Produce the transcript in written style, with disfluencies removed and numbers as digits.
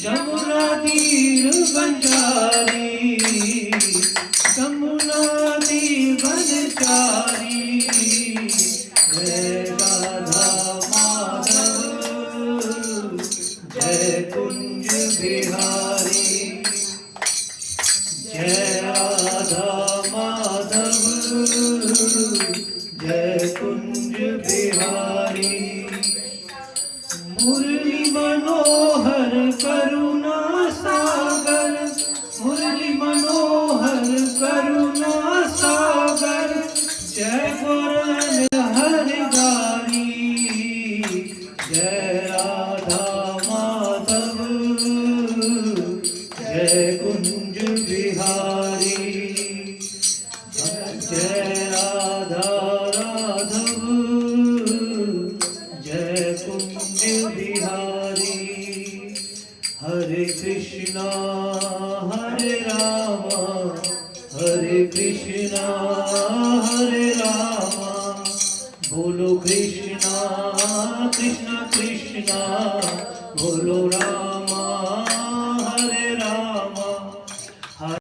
जमुना तीर बंजारी, जमुना तीर बंजारी, जय राधा माधव, जय कुंज बिहारी, जय राधा माधव, जय कुंज बिहारी। मुरली मनोहर करुणा सागर, मुरली मनोहर करुणा सागर, जय गोरन हरिदारी, जय राधा माधव, जय कुंज बिहारी, जय राधा राधव, जय कुंज बिहारी। हरे कृष्णा हरे रामा, हरे कृष्णा हरे रामा, बोलो कृष्णा कृष्णा कृष्णा, बोलो राम